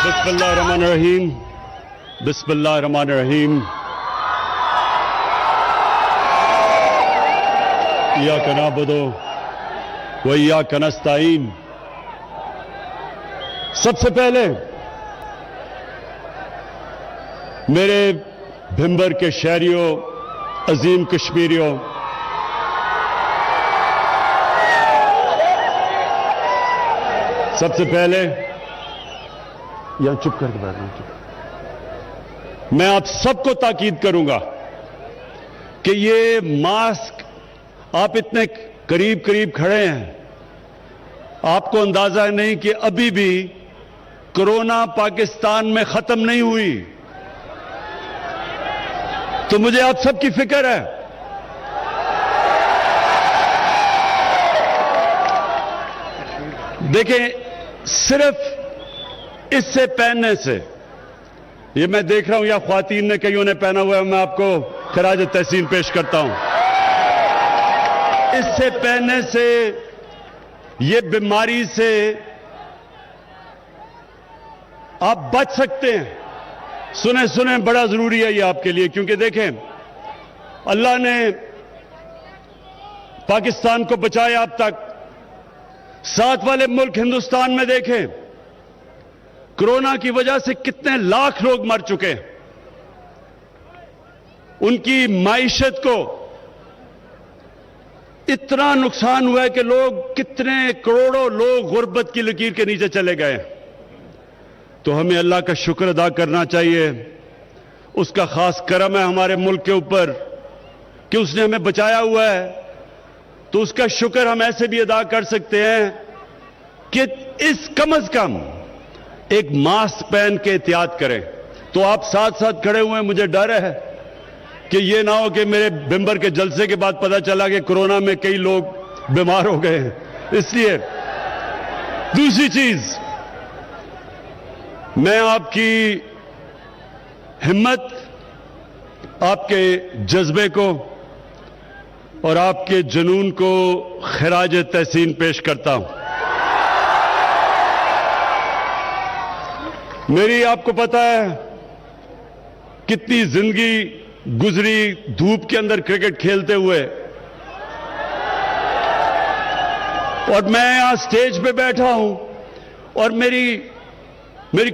بسم اللہ الرحمن الرحیم بسم اللہ الرحمن الرحیم ایاک نعبد و ایاک نستعین. سب سے پہلے میرے بھمبر کے شہریوں، عظیم کشمیریوں، سب سے پہلے یہاں چپ کر کے بیٹھ رہا ہوں. میں آپ سب کو تاکید کروں گا کہ یہ ماسک، آپ اتنے قریب قریب کھڑے ہیں، آپ کو اندازہ نہیں کہ ابھی بھی کورونا پاکستان میں ختم نہیں ہوئی. تو مجھے آپ سب کی فکر ہے. دیکھیں، صرف اس سے پہننے سے، یہ میں دیکھ رہا ہوں یا خواتین نے کئیوں نے پہنا ہوا ہے، میں آپ کو خراج تحسین پیش کرتا ہوں. اس سے پہننے سے، یہ بیماری سے آپ بچ سکتے ہیں. سنیں بڑا ضروری ہے یہ آپ کے لیے، کیونکہ دیکھیں اللہ نے پاکستان کو بچایا اب تک. ساتھ والے ملک ہندوستان میں دیکھیں کورونا کی وجہ سے کتنے لاکھ لوگ مر چکے. ان کی معیشت کو اتنا نقصان ہوا ہے کہ لوگ، کتنے کروڑوں لوگ غربت کی لکیر کے نیچے چلے گئے. تو ہمیں اللہ کا شکر ادا کرنا چاہیے. اس کا خاص کرم ہے ہمارے ملک کے اوپر کہ اس نے ہمیں بچایا ہوا ہے. تو اس کا شکر ہم ایسے بھی ادا کر سکتے ہیں کہ اس کم از کم ایک ماسک پہن کے احتیاط کریں. تو آپ ساتھ ساتھ کھڑے ہوئے ہیں، مجھے ڈر ہے کہ یہ نہ ہو کہ میرے بھمبر کے جلسے کے بعد پتہ چلا کہ کورونا میں کئی لوگ بیمار ہو گئے ہیں. اس لیے دوسری چیز، میں آپ کی ہمت، آپ کے جذبے کو اور آپ کے جنون کو خراج تحسین پیش کرتا ہوں. میری آپ کو پتا ہے کتنی زندگی گزری دھوپ کے اندر کرکٹ کھیلتے ہوئے، اور میں یہاں سٹیج پہ بیٹھا ہوں اور میری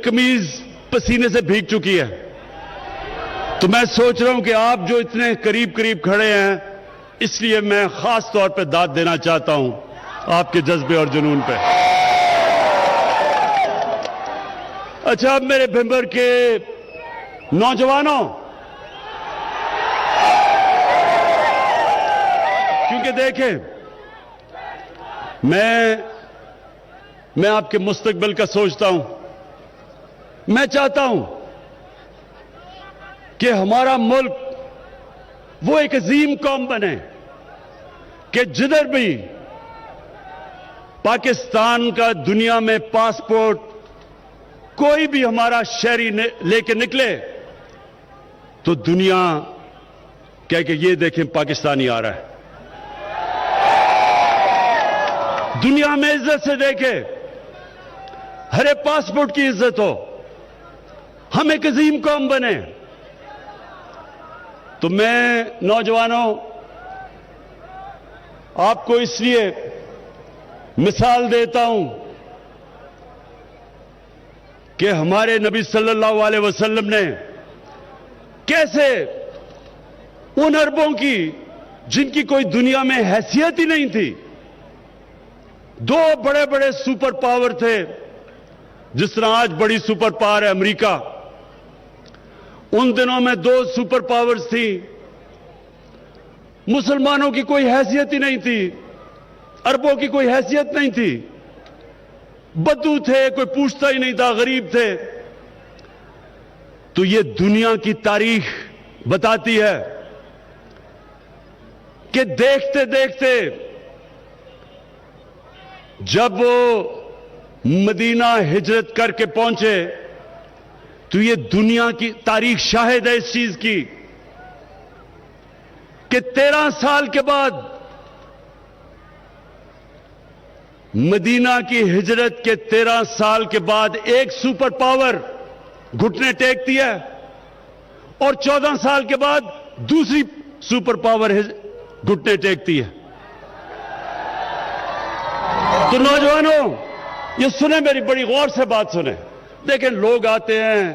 قمیض پسینے سے بھیگ چکی ہے. تو میں سوچ رہا ہوں کہ آپ جو اتنے قریب قریب کھڑے ہیں، اس لیے میں خاص طور پہ داد دینا چاہتا ہوں آپ کے جذبے اور جنون پہ. اچھا، اب میرے بھمبر کے نوجوانوں، کیونکہ دیکھیں میں آپ کے مستقبل کا سوچتا ہوں. میں چاہتا ہوں کہ ہمارا ملک وہ ایک عظیم قوم بنے کہ جدھر بھی پاکستان کا دنیا میں پاسپورٹ کوئی بھی ہمارا شہری لے کے نکلے تو دنیا کہے کہ یہ دیکھیں پاکستانی آ رہا ہے. دنیا میں عزت سے دیکھے، ہر ایک پاسپورٹ کی عزت ہو، ہم ایک عظیم قوم بنے. تو میں نوجوانوں آپ کو اس لیے مثال دیتا ہوں کہ ہمارے نبی صلی اللہ علیہ وسلم نے کیسے ان عربوں کی جن کی کوئی دنیا میں حیثیت ہی نہیں تھی، دو بڑے بڑے سپر پاور تھے، جس طرح آج بڑی سپر پاور ہے امریکہ، ان دنوں میں دو سپر پاورز تھیں. مسلمانوں کی کوئی حیثیت ہی نہیں تھی، عربوں کی کوئی حیثیت نہیں تھی، بدو تھے، کوئی پوچھتا ہی نہیں تھا، غریب تھے. تو یہ دنیا کی تاریخ بتاتی ہے کہ دیکھتے دیکھتے جب وہ مدینہ ہجرت کر کے پہنچے تو یہ دنیا کی تاریخ شاہد ہے اس چیز کی کہ 13 سال کے بعد مدینہ کی ہجرت کے 13 سال کے بعد ایک سپر پاور گھٹنے ٹیکتی ہے اور 14 سال کے بعد دوسری سپر پاور گھٹنے ٹیکتی ہے. تو نوجوانوں یہ سنیں، میری بڑی غور سے بات سنیں. دیکھیں لوگ آتے ہیں،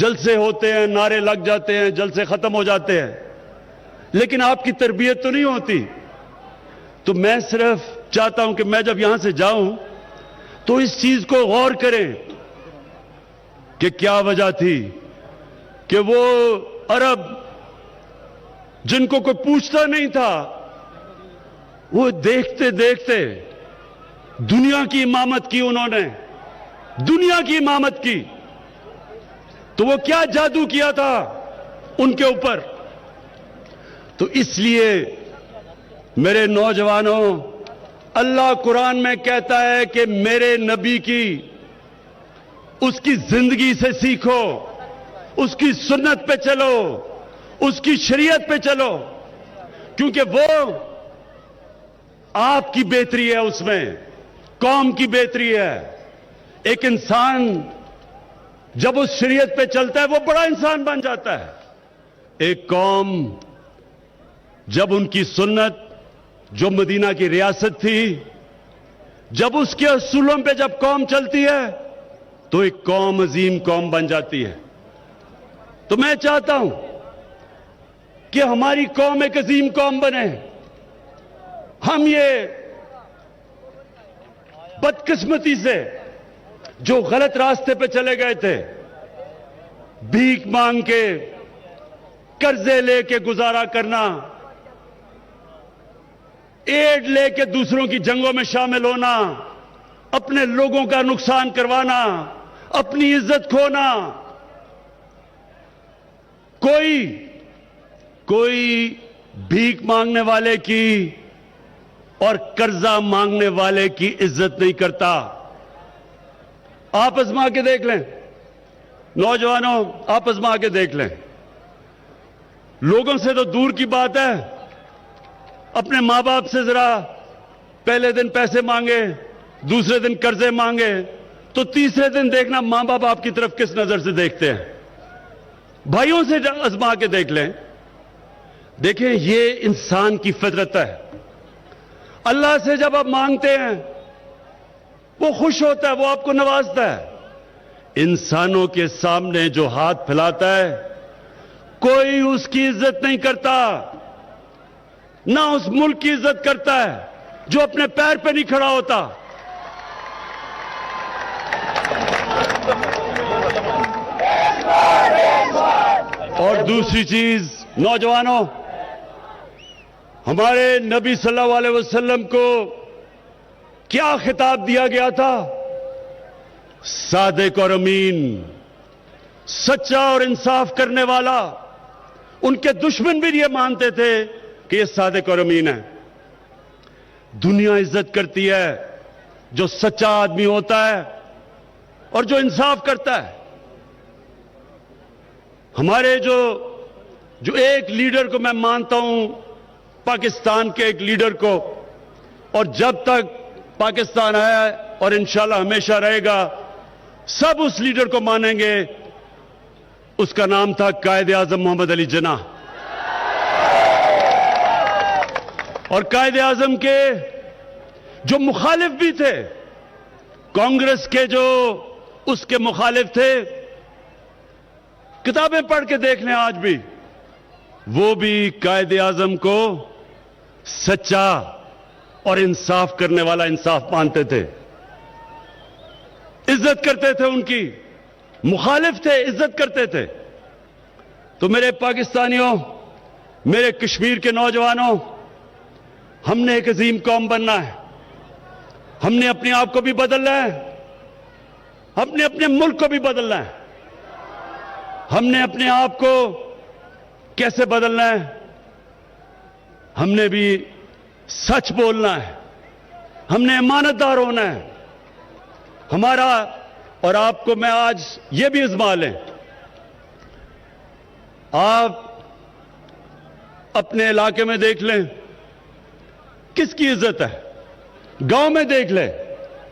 جلسے ہوتے ہیں، نعرے لگ جاتے ہیں، جلسے ختم ہو جاتے ہیں، لیکن آپ کی تربیت تو نہیں ہوتی. تو میں صرف چاہتا ہوں کہ میں جب یہاں سے جاؤں تو اس چیز کو غور کریں کہ کیا وجہ تھی کہ وہ عرب جن کو کوئی پوچھتا نہیں تھا، وہ دیکھتے دیکھتے دنیا کی امامت کی، انہوں نے دنیا کی امامت کی. تو وہ کیا جادو کیا تھا ان کے اوپر. تو اس لیے میرے نوجوانوں، اللہ قرآن میں کہتا ہے کہ میرے نبی کی، اس کی زندگی سے سیکھو، اس کی سنت پہ چلو، اس کی شریعت پہ چلو، کیونکہ وہ آپ کی بہتری ہے، اس میں قوم کی بہتری ہے. ایک انسان جب اس شریعت پہ چلتا ہے وہ بڑا انسان بن جاتا ہے. ایک قوم جب ان کی سنت، جو مدینہ کی ریاست تھی، جب اس کے اصولوں پہ جب قوم چلتی ہے تو ایک قوم عظیم قوم بن جاتی ہے. تو میں چاہتا ہوں کہ ہماری قوم ایک عظیم قوم بنے. ہم یہ بدقسمتی سے جو غلط راستے پہ چلے گئے تھے، بھیک مانگ کے، قرضے لے کے گزارا کرنا، ایڈ لے کے دوسروں کی جنگوں میں شامل ہونا، اپنے لوگوں کا نقصان کروانا، اپنی عزت کھونا، کوئی بھیک مانگنے والے کی اور قرضہ مانگنے والے کی عزت نہیں کرتا. آپ آزما کے دیکھ لیں نوجوانوں، آپ آزما کے دیکھ لیں. لوگوں سے تو دور کی بات ہے، اپنے ماں باپ سے ذرا پہلے دن پیسے مانگے، دوسرے دن قرضے مانگے، تو تیسرے دن دیکھنا ماں باپ آپ کی طرف کس نظر سے دیکھتے ہیں. بھائیوں سے آزما کے دیکھ لیں. دیکھیں یہ انسان کی فطرت ہے. اللہ سے جب آپ مانگتے ہیں وہ خوش ہوتا ہے، وہ آپ کو نوازتا ہے. انسانوں کے سامنے جو ہاتھ پھیلاتا ہے کوئی اس کی عزت نہیں کرتا، نہ اس ملک کی عزت کرتا ہے جو اپنے پیر پہ نہیں کھڑا ہوتا. اور دوسری چیز نوجوانوں، ہمارے نبی صلی اللہ علیہ وسلم کو کیا خطاب دیا گیا تھا؟ صادق اور امین، سچا اور انصاف کرنے والا. ان کے دشمن بھی یہ مانتے تھے کہ یہ صادق اور امین ہے. دنیا عزت کرتی ہے جو سچا آدمی ہوتا ہے اور جو انصاف کرتا ہے. ہمارے جو ایک لیڈر کو میں مانتا ہوں، پاکستان کے ایک لیڈر کو، اور جب تک پاکستان آیا ہے اور انشاءاللہ ہمیشہ رہے گا، سب اس لیڈر کو مانیں گے. اس کا نام تھا قائد اعظم محمد علی جناح. اور قائد اعظم کے جو مخالف بھی تھے، کانگریس کے جو اس کے مخالف تھے، کتابیں پڑھ کے دیکھ لیں آج بھی، وہ بھی قائد اعظم کو سچا اور انصاف کرنے والا انصاف مانتے تھے، عزت کرتے تھے. ان کی مخالف تھے، عزت کرتے تھے. تو میرے پاکستانیوں، میرے کشمیر کے نوجوانوں، ہم نے ایک عظیم قوم بننا ہے. ہم نے اپنے آپ کو بھی بدلنا ہے، ہم نے اپنے ملک کو بھی بدلنا ہے. ہم نے اپنے آپ کو کیسے بدلنا ہے؟ ہم نے بھی سچ بولنا ہے، ہم نے امانت دار ہونا ہے. ہمارا اور آپ کو میں آج یہ بھی آزما لیں، آپ اپنے علاقے میں دیکھ لیں کس کی عزت ہے، گاؤں میں دیکھ لیں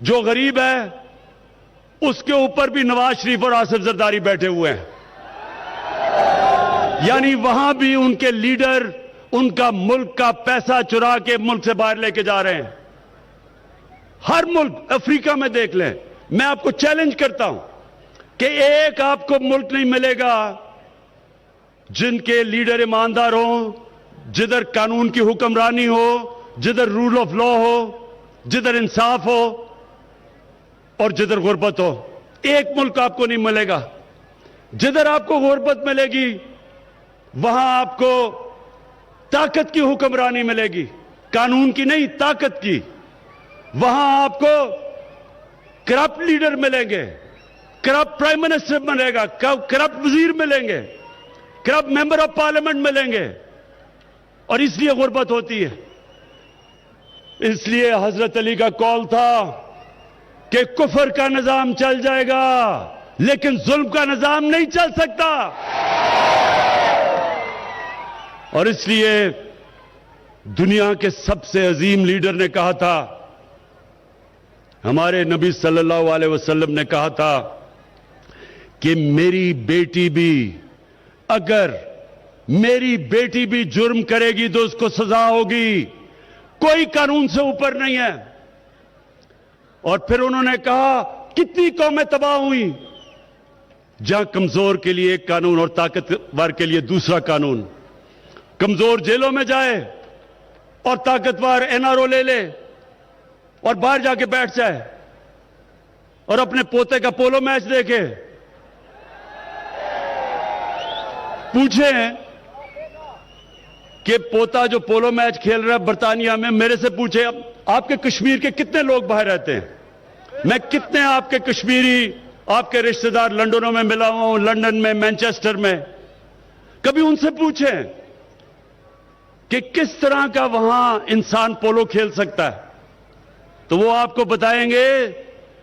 جو غریب ہے اس کے اوپر بھی نواز شریف اور آصف زرداری بیٹھے ہوئے ہیں. یعنی وہاں بھی ان کے لیڈر ان کا ملک کا پیسہ چرا کے ملک سے باہر لے کے جا رہے ہیں. ہر ملک افریقہ میں دیکھ لیں. میں آپ کو چیلنج کرتا ہوں کہ ایک آپ کو ملک نہیں ملے گا جن کے لیڈر ایماندار ہوں, جدھر قانون کی حکمرانی ہو, جدھر رول آف لا ہو, جدھر انصاف ہو اور جدھر غربت ہو. ایک ملک آپ کو نہیں ملے گا. جدھر آپ کو غربت ملے گی وہاں آپ کو طاقت کی حکمرانی ملے گی, قانون کی نہیں, طاقت کی. وہاں آپ کو کرپٹ لیڈر ملیں گے, کرپٹ پرائم منسٹر ملے گا, کرپٹ وزیر ملیں گے, کرپٹ ممبر آف پارلیمنٹ ملیں گے, اور اس لیے غربت ہوتی ہے. اس لیے حضرت علی کا قول تھا کہ کفر کا نظام چل جائے گا لیکن ظلم کا نظام نہیں چل سکتا. اور اس لیے دنیا کے سب سے عظیم لیڈر نے کہا تھا, ہمارے نبی صلی اللہ علیہ وسلم نے کہا تھا کہ میری بیٹی بھی, اگر میری بیٹی بھی جرم کرے گی تو اس کو سزا ہوگی, کوئی قانون سے اوپر نہیں ہے. اور پھر انہوں نے کہا کتنی قومیں تباہ ہوئی جہاں کمزور کے لیے ایک قانون اور طاقتور کے لیے دوسرا قانون. کمزور جیلوں میں جائے اور طاقتور این آر او لے لے اور باہر جا کے بیٹھ جائے اور اپنے پوتے کا پولو میچ دیکھے. پوچھیں کہ پوتا جو پولو میچ کھیل رہا ہے برطانیہ میں, میرے سے پوچھے آپ کے کشمیر کے کتنے لوگ باہر رہتے ہیں؟ میں کتنے آپ کے کشمیری, آپ کے رشتہ دار لندنوں میں ملا ہوا ہوں, لندن میں, مینچسٹر میں. کبھی ان سے پوچھیں کہ کس طرح کا وہاں انسان پولو کھیل سکتا ہے, تو وہ آپ کو بتائیں گے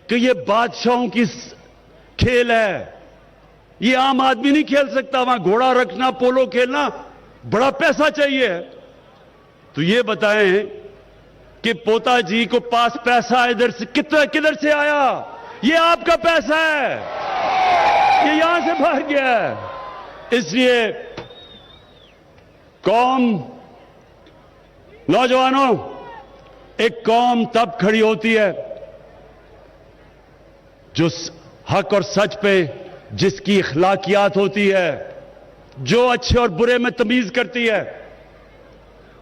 کہ یہ بادشاہوں کی کھیل ہے, یہ عام آدمی نہیں کھیل سکتا. وہاں گھوڑا رکھنا, پولو کھیلنا بڑا پیسہ چاہیے. تو یہ بتائیں کہ پوتا جی کو پاس پیسہ ادھر سے کدھر سے آیا؟ یہ آپ کا پیسہ ہے, یہ یہاں سے باہر گیا ہے. اس لیے قوم, نوجوانوں, ایک قوم تب کھڑی ہوتی ہے جو حق اور سچ پہ, جس کی اخلاقیات ہوتی ہے, جو اچھے اور برے میں تمیز کرتی ہے.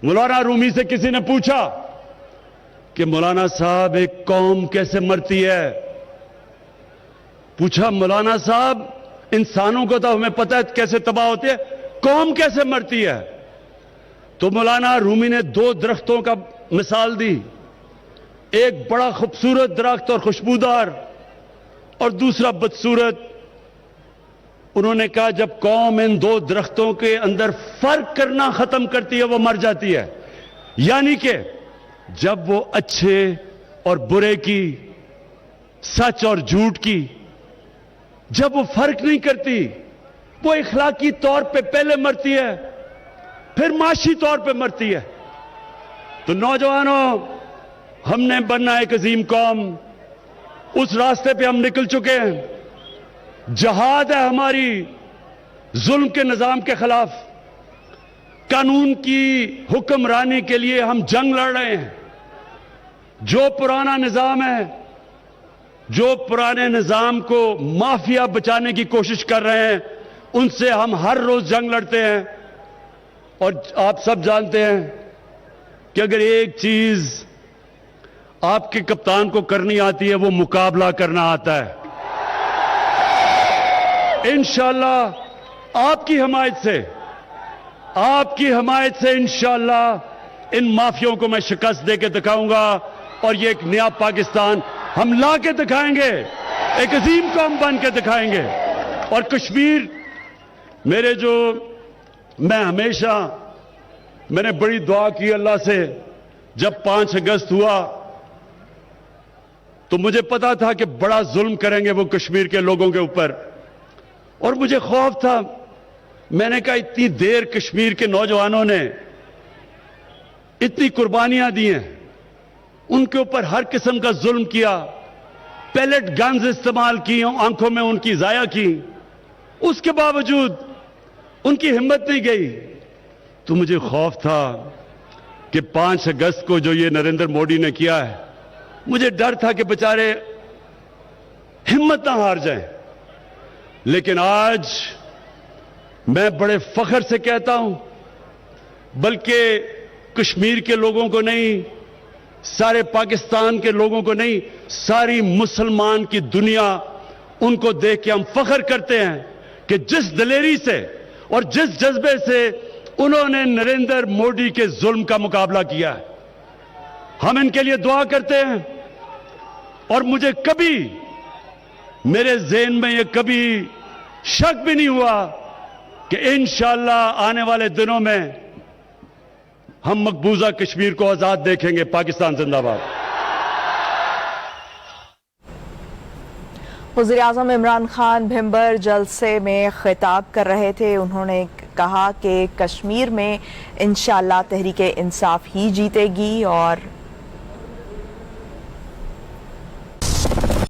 مولانا رومی سے کسی نے پوچھا کہ مولانا صاحب ایک قوم کیسے مرتی ہے؟ پوچھا مولانا صاحب انسانوں کو تو ہمیں پتہ ہے کیسے تباہ ہوتے ہیں, قوم کیسے مرتی ہے؟ تو مولانا رومی نے دو درختوں کا مثال دی, ایک بڑا خوبصورت درخت اور خوشبودار اور دوسرا بدصورت. انہوں نے کہا جب قوم ان دو درختوں کے اندر فرق کرنا ختم کرتی ہے وہ مر جاتی ہے. یعنی کہ جب وہ اچھے اور برے کی, سچ اور جھوٹ کی, جب وہ فرق نہیں کرتی, وہ اخلاقی طور پہ پہلے مرتی ہے پھر معاشی طور پہ مرتی ہے. تو نوجوانوں, ہم نے بننا ایک عظیم قوم, اس راستے پہ ہم نکل چکے ہیں. جہاد ہے ہماری ظلم کے نظام کے خلاف, قانون کی حکمرانی کے لیے ہم جنگ لڑ رہے ہیں. جو پرانا نظام ہے, جو پرانے نظام کو مافیا بچانے کی کوشش کر رہے ہیں, ان سے ہم ہر روز جنگ لڑتے ہیں. اور آپ سب جانتے ہیں کہ اگر ایک چیز آپ کے کپتان کو کرنی آتی ہے وہ مقابلہ کرنا آتا ہے. انشاءاللہ آپ کی حمایت سے انشاءاللہ ان مافیوں کو میں شکست دے کے دکھاؤں گا, اور یہ ایک نیا پاکستان ہم لا کے دکھائیں گے, ایک عظیم قوم بن کے دکھائیں گے. اور کشمیر میں نے بڑی دعا کی اللہ سے. جب 5 اگست ہوا تو مجھے پتا تھا کہ بڑا ظلم کریں گے وہ کشمیر کے لوگوں کے اوپر, اور مجھے خوف تھا. میں نے کہا اتنی دیر کشمیر کے نوجوانوں نے اتنی قربانیاں دی ہیں, ان کے اوپر ہر قسم کا ظلم کیا, پیلٹ گنز استعمال کی، آنکھوں میں ان کی ضائع کی، اس کے باوجود ان کی ہمت نہیں گئی. تو مجھے خوف تھا کہ 5 اگست کو جو یہ نریندر مودی نے کیا ہے، مجھے ڈر تھا کہ بیچارے ہمت نہ ہار جائیں. لیکن آج میں بڑے فخر سے کہتا ہوں، بلکہ کشمیر کے لوگوں کو نہیں، سارے پاکستان کے لوگوں کو نہیں، ساری مسلمان کی دنیا ان کو دیکھ کے ہم فخر کرتے ہیں کہ جس دلیری سے اور جس جذبے سے انہوں نے نریندر مودی کے ظلم کا مقابلہ کیا ہے. ہم ان کے لیے دعا کرتے ہیں، اور مجھے کبھی میرے ذہن میں یہ کبھی شک بھی نہیں ہوا کہ انشاءاللہ آنے والے دنوں میں ہم مقبوضہ کشمیر کو آزاد دیکھیں گے. پاکستان زندہ باد. وزیر اعظم عمران خان بھمبر جلسے میں خطاب کر رہے تھے. انہوں نے کہا کہ کشمیر میں انشاءاللہ تحریک انصاف ہی جیتے گی اور